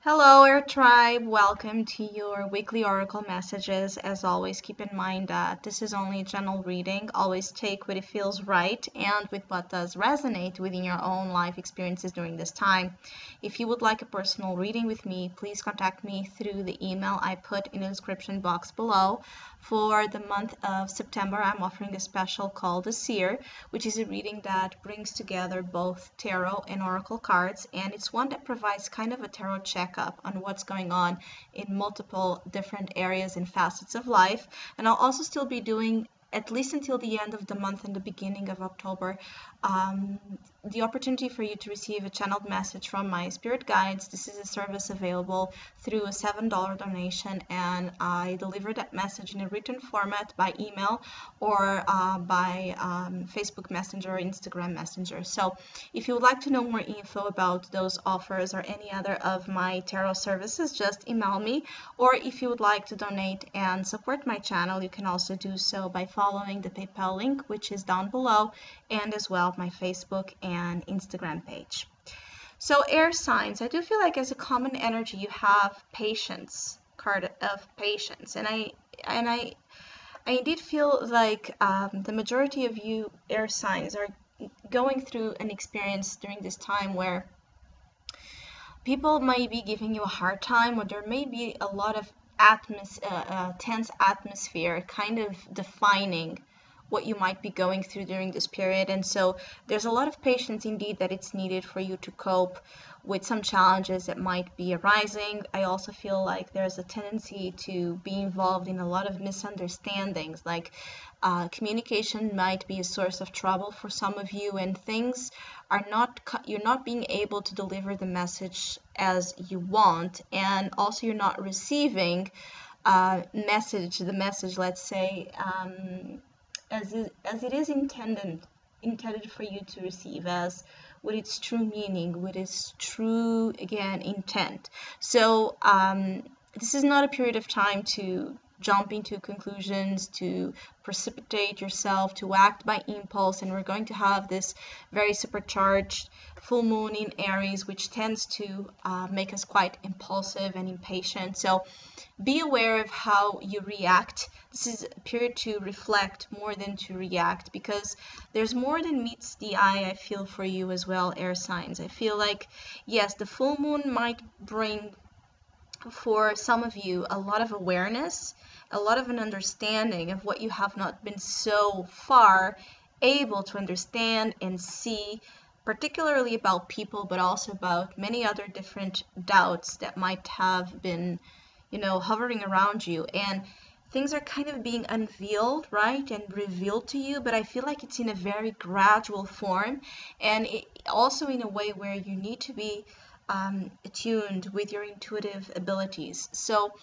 Hello, Air Tribe. Welcome to your weekly oracle messages. As always, keep in mind that this is only a general reading. Always take what it feels right and with what does resonate within your own life experiences during this time. If you would like a personal reading with me, please contact me through the email I put in the description box below. For the month of September, I'm offering a special called the Sear, which is a reading that brings together both tarot and oracle cards, and it's one that provides kind of a tarot checkup on what's going on in multiple different areas and facets of life. And I'll also still be doing, at least until the end of the month and the beginning of October, the opportunity for you to receive a channeled message from my spirit guides. This is a service available through a $7 donation, and I deliver that message in a written format by email or by Facebook Messenger or Instagram Messenger. So if you would like to know more info about those offers or any other of my tarot services, just email me. Or if you would like to donate and support my channel, you can also do so by following the PayPal link, which is down below, and as well my Facebook and Instagram page. So air signs, I do feel like as a common energy you have patience, card of patience, and I indeed feel like the majority of you air signs are going through an experience during this time where people might be giving you a hard time, or there may be a lot of tense atmosphere kind of defining what you might be going through during this period. And so there's a lot of patience indeed that it's needed for you to cope with some challenges that might be arising. I also feel like there's a tendency to be involved in a lot of misunderstandings, like communication might be a source of trouble for some of you, and things are you're not being able to deliver the message as you want, and also you're not receiving the message, let's say, as it is intended for you to receive, as with its true meaning, with its true, again, intent. So this is not a period of time to jump into conclusions, to precipitate yourself, to act by impulse. And we're going to have this very supercharged full moon in Aries, which tends to make us quite impulsive and impatient. So be aware of how you react. This is a period to reflect more than to react, because there's more than meets the eye, I feel, for you as well, air signs. I feel like, yes, the full moon might bring for some of you a lot of awareness, a lot of an understanding of what you have not been so far able to understand and see, particularly about people, but also about many other different doubts that might have been, hovering around you. And things are kind of being unveiled, right, and revealed to you, but I feel like it's in a very gradual form, and also in a way where you need to be attuned with your intuitive abilities. So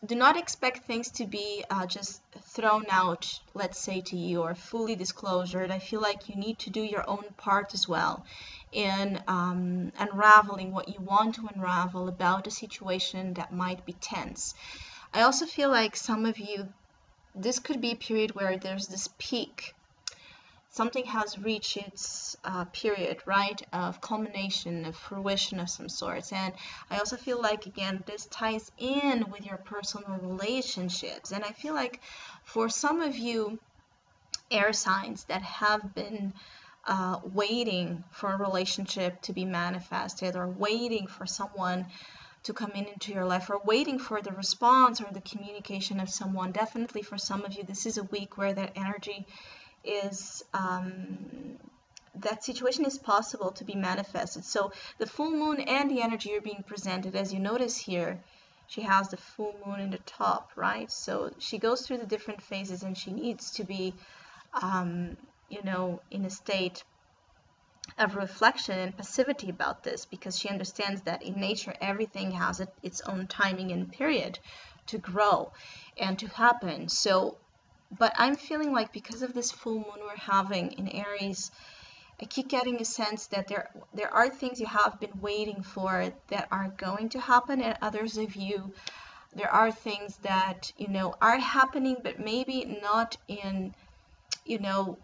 do not expect things to be just thrown out, let's say, to you, or fully disclosed. I feel like you need to do your own part as well in unraveling what you want to unravel about a situation that might be tense. I also feel like some of you, this could be a period where there's this peak. Something has reached its period, right, of culmination, of fruition of some sorts. And I also feel like, again, this ties in with your personal relationships. And I feel like for some of you air signs that have been waiting for a relationship to be manifested, or waiting for someone to come into your life, or waiting for the response or the communication of someone, definitely for some of you, this is a week where that energy is that situation is possible to be manifested. So the full moon and the energy are being presented. As you notice here, she has the full moon in the top, right? So she goes through the different phases, and she needs to be in a state of reflection and passivity about this, because she understands that in nature everything has its own timing and period to grow and to happen. So but I'm feeling like, because of this full moon we're having in Aries, I keep getting a sense that there are things you have been waiting for that are going to happen, and others of you, there are things that, are happening, but maybe not in, the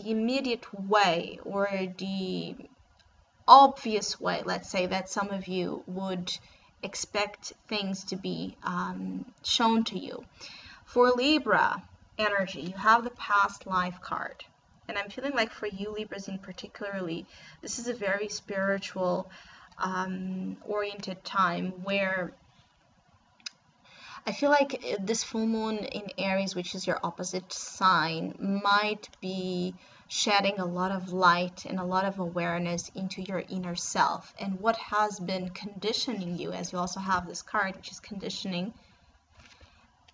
immediate way, or the obvious way, let's say, that some of you would expect things to be shown to you. For Libra energy, you have the past life card. And I'm feeling like for you Libras in particularly, this is a very spiritual oriented time where I feel like this full moon in Aries, which is your opposite sign, might be shedding a lot of light and a lot of awareness into your inner self and what has been conditioning you, as you also have this card, which is conditioning,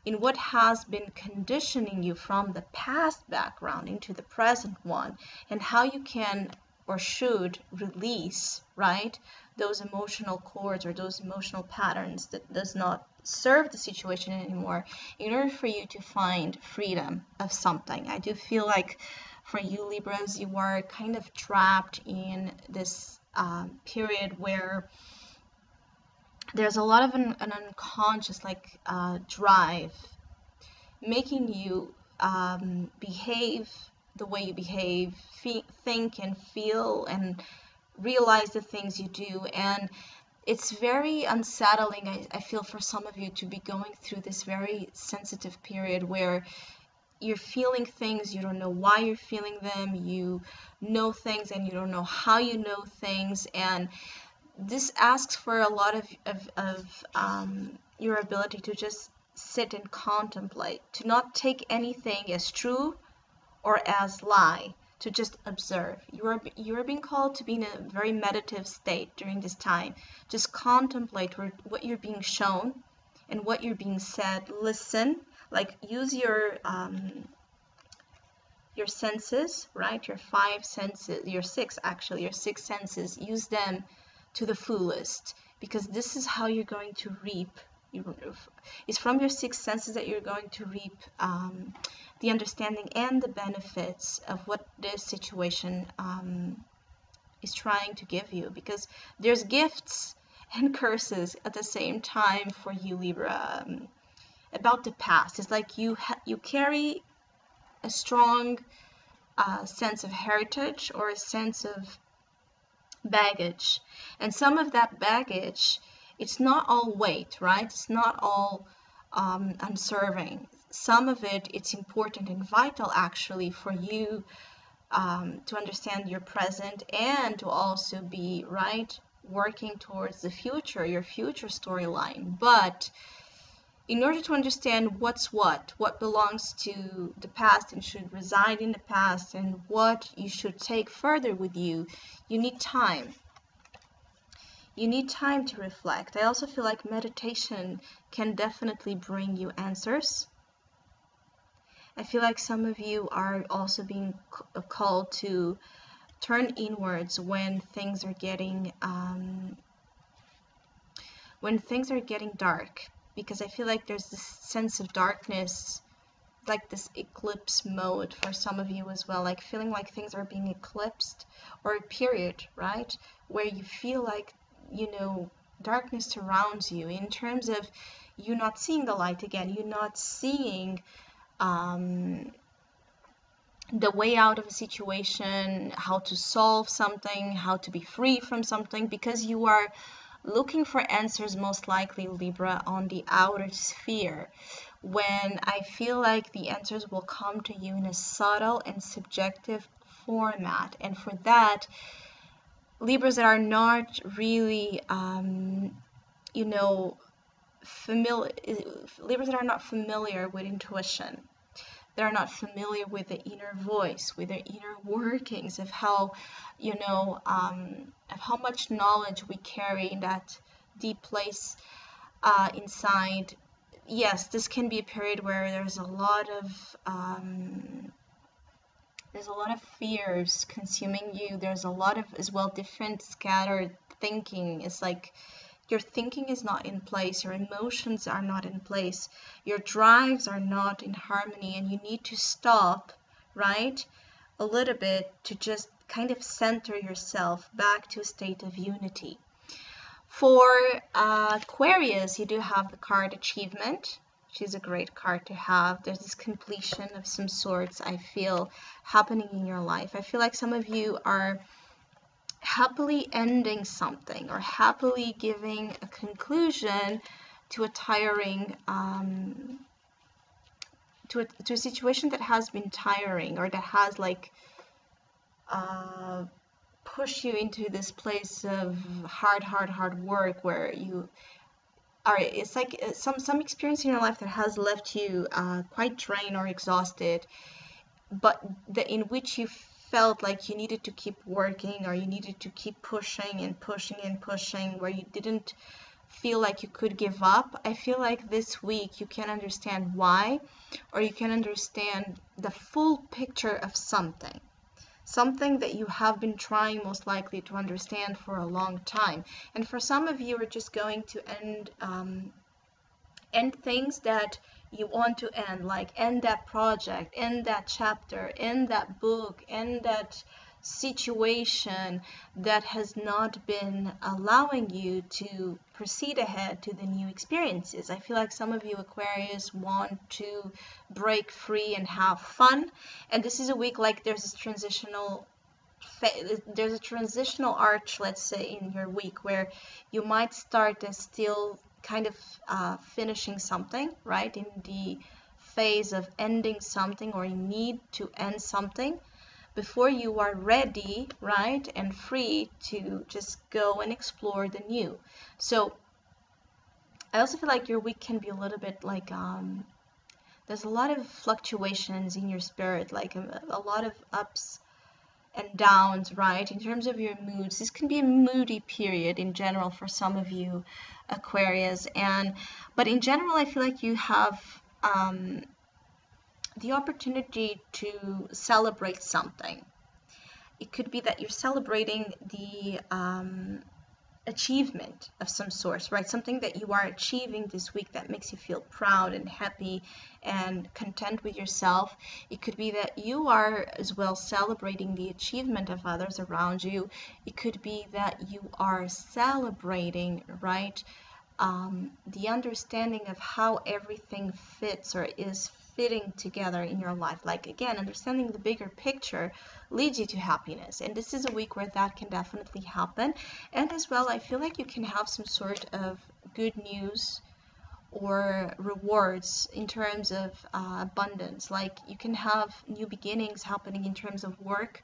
in what has been conditioning you from the past background into the present one, and how you can or should release, right, those emotional cords or those emotional patterns that does not serve the situation anymore in order for you to find freedom of something. I do feel like for you Libras, you are kind of trapped in this period where there's a lot of an unconscious drive making you behave the way you behave, think and feel and realize the things you do. And it's very unsettling, I feel, for some of you to be going through this very sensitive period where you're feeling things, you don't know why you're feeling them, you know things and you don't know how you know things. And this asks for a lot of your ability to just sit and contemplate, to not take anything as true or as lie, to just observe. You are being called to be in a very meditative state during this time. Just contemplate what you're being shown and what you're being said. Listen, like use your senses, right? Your five senses, your six senses. Use them to the fullest, because this is how you're going to reap. It's from your six senses that you're going to reap the understanding and the benefits of what this situation is trying to give you, because there's gifts and curses at the same time for you Libra about the past. It's like you carry a strong sense of heritage or a sense of baggage, and some of that baggage, it's not all weight, right? It's not all unserving. Some of it, it's important and vital actually for you to understand your present and to also be, right, working towards the future, your future storyline. But in order to understand what belongs to the past and should reside in the past, and what you should take further with you, you need time. You need time to reflect. I also feel like meditation can definitely bring you answers. I feel like some of you are also being called to turn inwards when things are getting dark, because I feel like there's this sense of darkness, like this eclipse mode for some of you as well, like feeling like things are being eclipsed, or a period, right, where you feel like, you know, darkness surrounds you in terms of you not seeing the light again, you not seeing the way out of a situation, how to solve something, how to be free from something, because you are looking for answers most likely, Libra, on the outer sphere, when I feel like the answers will come to you in a subtle and subjective format. And for that, Libras that are not really, Libras that are not familiar with intuition, that are not familiar with the inner voice, with the inner workings of how, of how much knowledge we carry in that deep place inside. Yes, this can be a period where there's a lot of fears consuming you. There's a lot of, as well, different scattered thinking. It's like your thinking is not in place, your emotions are not in place, your drives are not in harmony, and you need to stop, right, a little bit to just kind of center yourself back to a state of unity. For Aquarius, you do have the card Achievement, which is a great card to have. There's this completion of some sorts, I feel, happening in your life. I feel like some of you are happily ending something or happily giving a conclusion to a tiring to a situation that has been tiring, or that has like push you into this place of hard work, where you are, it's like some experience in your life that has left you quite drained or exhausted, but in which you felt like you needed to keep working, or you needed to keep pushing and pushing and pushing, where you didn't feel like you could give up. I feel like this week you can understand why, or you can understand the full picture of something that you have been trying most likely to understand for a long time. And for some of you are just going to end things that you want to end, like end that project, end that chapter, end that book, end that situation that has not been allowing you to proceed ahead to the new experiences. I feel like some of you Aquarius want to break free and have fun, and this is a week like there's a transitional arch, let's say, in your week, where you might start as still kind of finishing something, right, in the phase of ending something, or you need to end something before you are ready, right, and free to just go and explore the new. So I also feel like your week can be a little bit like there's a lot of fluctuations in your spirit, like a lot of ups and downs, right, in terms of your moods. This can be a moody period in general for some of you Aquarius, but in general I feel like you have the opportunity to celebrate something. It could be that you're celebrating the achievement of some sort, right? Something that you are achieving this week that makes you feel proud and happy and content with yourself. It could be that you are as well celebrating the achievement of others around you. It could be that you are celebrating, right, the understanding of how everything fits or is fitting together in your life. Like, again, understanding the bigger picture leads you to happiness, and this is a week where that can definitely happen. And as well, I feel like you can have some sort of good news or rewards in terms of abundance. Like, you can have new beginnings happening in terms of work.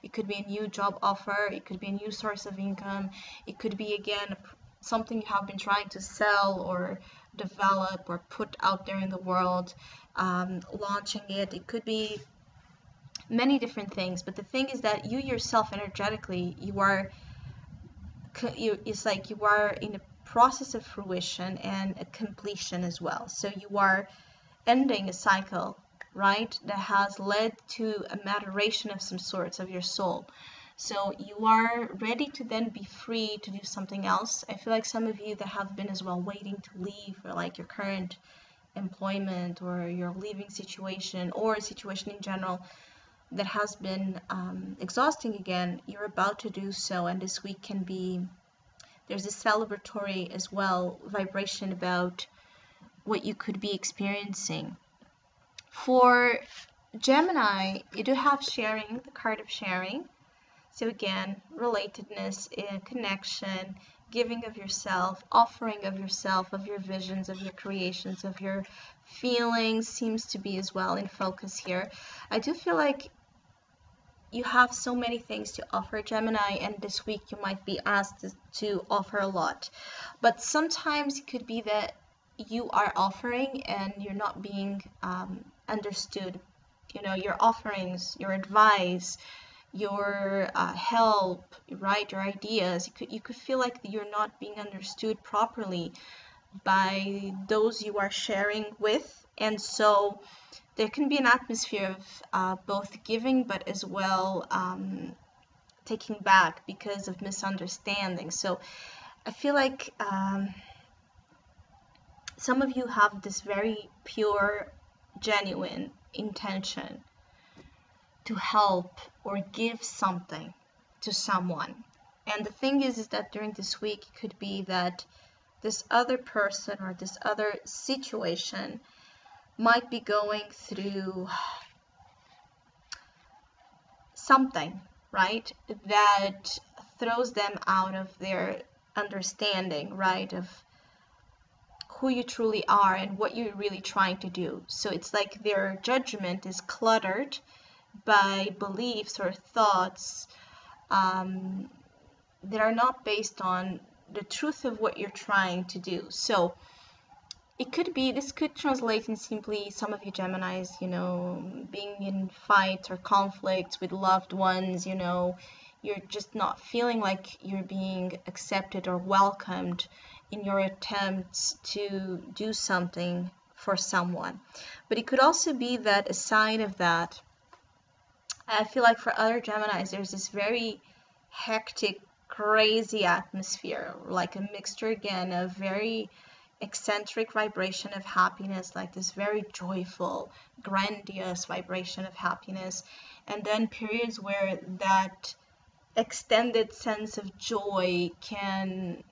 It could be a new job offer, it could be a new source of income, it could be, again, something you have been trying to sell or develop or put out there in the world, launching it. It could be many different things, but the thing is that you yourself energetically, it's like you are in a process of fruition and a completion as well. So you are ending a cycle, right, that has led to a maturation of some sorts of your soul. So you are ready to then be free to do something else. I feel like some of you that have been as well waiting to leave, or like your current employment or your living situation, or a situation in general that has been exhausting again, you're about to do so. And this week can be, there's a celebratory as well vibration about what you could be experiencing. For Gemini, you do have sharing, the card of sharing. So again, relatedness, connection, giving of yourself, offering of yourself, of your visions, of your creations, of your feelings seems to be as well in focus here. I do feel like you have so many things to offer, Gemini, and this week you might be asked to offer a lot. But sometimes it could be that you are offering and you're not being understood. You know, your offerings, your advice, your help, right, your ideas, you could feel like you're not being understood properly by those you are sharing with. And so there can be an atmosphere of both giving but as well taking back because of misunderstanding. So I feel like some of you have this very pure, genuine intention to help or give something to someone. And the thing is that during this week, it could be that this other person or this other situation might be going through something, right, that throws them out of their understanding, right, of who you truly are and what you're really trying to do. So it's like their judgment is cluttered by beliefs or thoughts that are not based on the truth of what you're trying to do. So it could be, this could translate in simply some of you Geminis, being in fights or conflicts with loved ones, you're just not feeling like you're being accepted or welcomed in your attempts to do something for someone. But it could also be that aside of that, I feel like for other Geminis, there's this very hectic, crazy atmosphere, like a mixture again of very eccentric vibration of happiness, like this very joyful, grandiose vibration of happiness, and then periods where that extended sense of joy can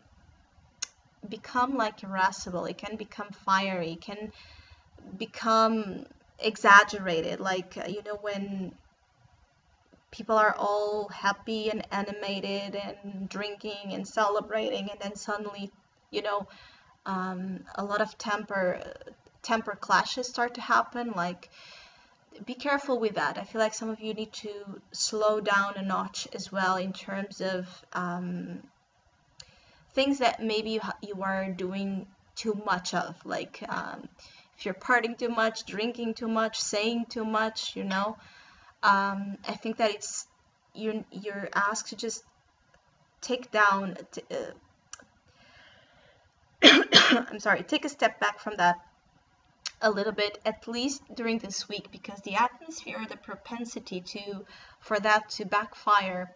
become like irascible, it can become fiery, it can become exaggerated, like when people are all happy and animated and drinking and celebrating, and then suddenly a lot of temper clashes start to happen. Like, be careful with that. I feel like some of you need to slow down a notch as well in terms of things that maybe you are doing too much of, like if you're partying too much, drinking too much, saying too much, I think that it's you're asked to just take down take a step back from that a little bit, at least during this week, because the atmosphere, the propensity for that to backfire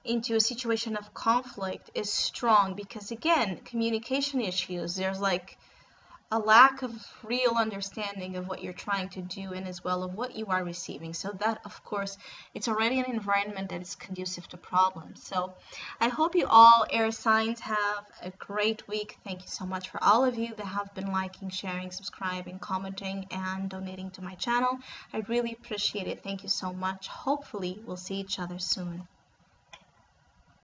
into a situation of conflict is strong, because again, communication issues, there's like a lack of real understanding of what you're trying to do and as well of what you are receiving. So that, of course, it's already an environment that is conducive to problems. So I hope you all air signs have a great week. Thank you so much for all of you that have been liking, sharing, subscribing, commenting, and donating to my channel. I really appreciate it. Thank you so much. Hopefully we'll see each other soon.